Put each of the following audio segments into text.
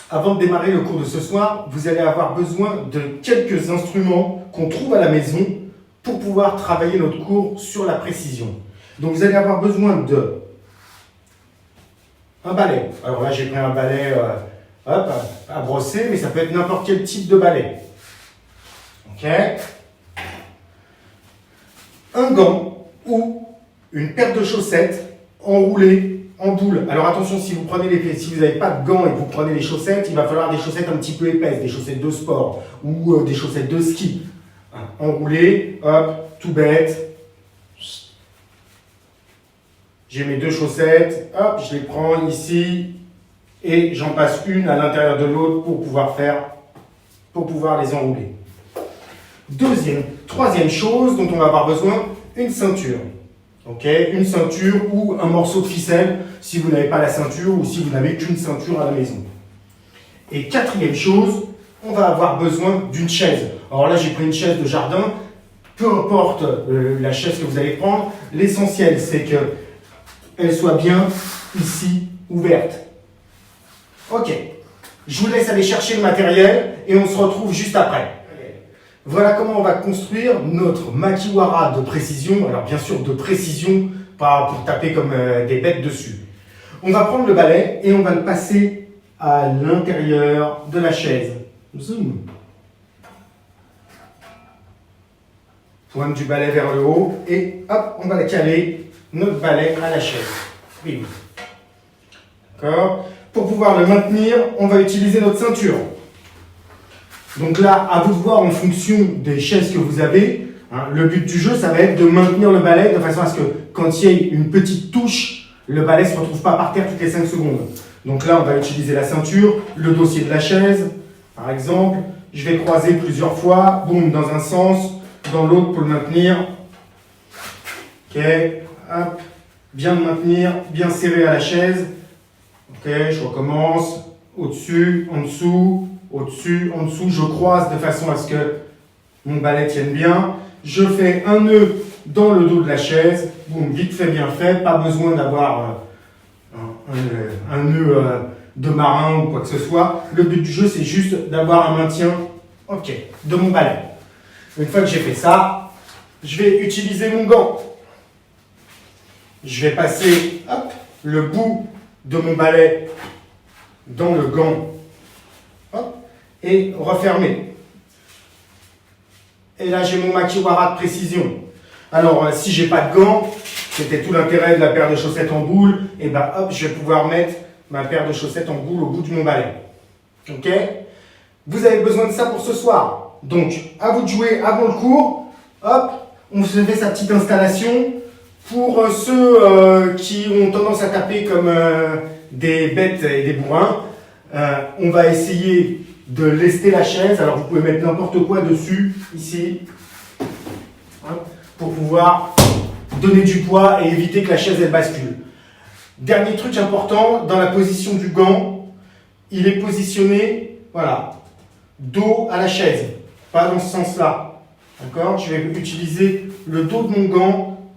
Avant de démarrer le cours de ce soir, vous allez avoir besoin de quelques instruments qu'on trouve à la maison pour pouvoir travailler notre cours sur la précision. Donc vous allez avoir besoin de un balai. Alors là j'ai pris un balai à brosser, mais ça peut être n'importe quel type de balai. Ok. Un gant ou une paire de chaussettes enroulées en boule. Alors attention, si vous n'avez pas de gants et que vous prenez les chaussettes, il va falloir des chaussettes un petit peu épaisses, des chaussettes de sport ou des chaussettes de ski. Enroulées, hop, tout bête. J'ai mes deux chaussettes, hop, je les prends ici et j'en passe une à l'intérieur de l'autre pour pouvoir les enrouler. Troisième chose dont on va avoir besoin, une ceinture. Okay, une ceinture ou un morceau de ficelle si vous n'avez pas la ceinture ou si vous n'avez qu'une ceinture à la maison. Et quatrième chose, on va avoir besoin d'une chaise. Alors là, j'ai pris une chaise de jardin. Peu importe la chaise que vous allez prendre, l'essentiel c'est qu'elle soit bien ici ouverte. Ok, je vous laisse aller chercher le matériel et on se retrouve juste après. Voilà comment on va construire notre makiwara de précision. Alors bien sûr de précision, pas pour taper comme des bêtes dessus. On va prendre le balai et on va le passer à l'intérieur de la chaise. Zoom. Pointe du balai vers le haut et hop, on va caler notre balai à la chaise. Bim. D'accord. Pour pouvoir le maintenir, on va utiliser notre ceinture. Donc là, à vous de voir en fonction des chaises que vous avez. Le but du jeu, ça va être de maintenir le balai de façon à ce que quand il y ait une petite touche, le balai ne se retrouve pas par terre toutes les 5 secondes. Donc là, on va utiliser la ceinture, le dossier de la chaise, par exemple. Je vais croiser plusieurs fois, boum, dans un sens, dans l'autre pour le maintenir. Ok, hop, bien le maintenir, bien serré à la chaise. Ok, je recommence, au-dessus, en dessous. Au-dessus, en dessous, je croise de façon à ce que mon balai tienne bien. Je fais un nœud dans le dos de la chaise. Boum, vite fait, bien fait. Pas besoin d'avoir un nœud de marin ou quoi que ce soit. Le but du jeu, c'est juste d'avoir un maintien de mon balai. Une fois que j'ai fait ça, je vais utiliser mon gant. Je vais passer le bout de mon balai dans le gant. Et refermer. Et là, j'ai mon makiwara de précision. Alors, si j'ai pas de gants, c'était tout l'intérêt de la paire de chaussettes en boule, et ben hop, je vais pouvoir mettre ma paire de chaussettes en boule au bout de mon balai. Ok? Vous avez besoin de ça pour ce soir. Donc, à vous de jouer avant le cours. Hop, on se fait sa petite installation. Pour ceux qui ont tendance à taper comme des bêtes et des bourrins, on va essayer de lester la chaise. Alors vous pouvez mettre n'importe quoi dessus, ici, pour pouvoir donner du poids et éviter que la chaise elle bascule. Dernier truc important, dans la position du gant, il est positionné, voilà, dos à la chaise, pas dans ce sens-là. D'accord? Je vais utiliser le dos de mon gant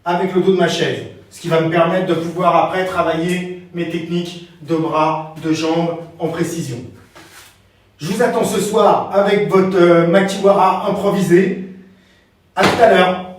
avec le dos de ma chaise, ce qui va me permettre de pouvoir après travailler mes techniques de bras, de jambes en précision. Je vous attends ce soir avec votre makiwara improvisé. À tout à l'heure.